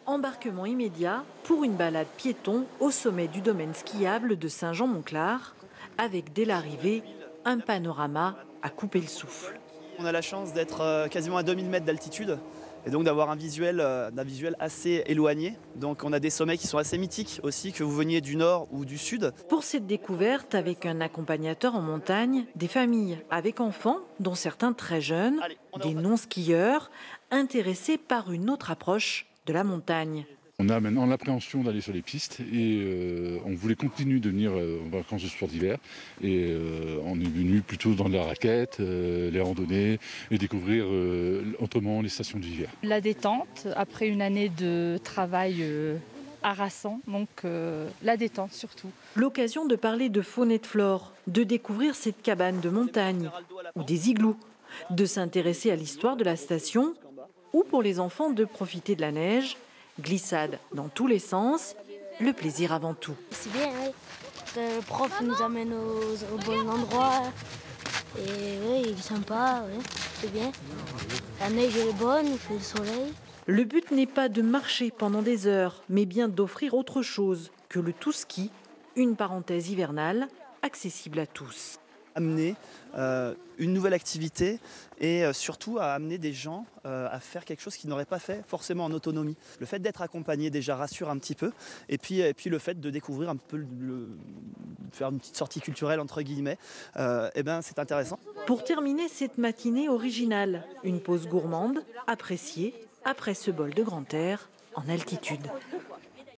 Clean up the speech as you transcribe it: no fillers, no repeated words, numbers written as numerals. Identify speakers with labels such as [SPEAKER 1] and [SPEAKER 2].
[SPEAKER 1] Embarquement immédiat pour une balade piéton au sommet du domaine skiable de Saint-Jean-Monclar, avec dès l'arrivée un panorama à couper le souffle.
[SPEAKER 2] On a la chance d'être quasiment à 2000 mètres d'altitude et donc d'avoir un visuel assez éloigné. Donc on a des sommets qui sont assez mythiques aussi, que vous veniez du nord ou du sud.
[SPEAKER 1] Pour cette découverte, avec un accompagnateur en montagne, des familles avec enfants, dont certains très jeunes, des non-skieurs, intéressés par une autre approche de la montagne.
[SPEAKER 3] On a maintenant l'appréhension d'aller sur les pistes et on voulait continuer de venir en vacances de sport d'hiver. Et on est venu plutôt dans la raquette, les randonnées et découvrir autrement les stations d'hiver.
[SPEAKER 4] La détente, après une année de travail harassant, donc la détente surtout.
[SPEAKER 1] L'occasion de parler de faune et de flore, de découvrir cette cabane de montagne ou des igloos, de s'intéresser à l'histoire de la station ou pour les enfants de profiter de la neige. Glissade dans tous les sens, le plaisir avant tout.
[SPEAKER 5] C'est bien, oui. Le prof nous amène au bon endroit. Et oui, il est sympa, oui, c'est bien. La neige est bonne, il fait le soleil.
[SPEAKER 1] Le but n'est pas de marcher pendant des heures, mais bien d'offrir autre chose que le tout-ski, une parenthèse hivernale accessible à tous.
[SPEAKER 2] Amener une nouvelle activité et surtout à amener des gens à faire quelque chose qu'ils n'auraient pas fait forcément en autonomie. Le fait d'être accompagné déjà rassure un petit peu et puis le fait de découvrir un peu, faire une petite sortie culturelle entre guillemets, c'est intéressant.
[SPEAKER 1] Pour terminer cette matinée originale, une pause gourmande appréciée après ce bol de grand air en altitude.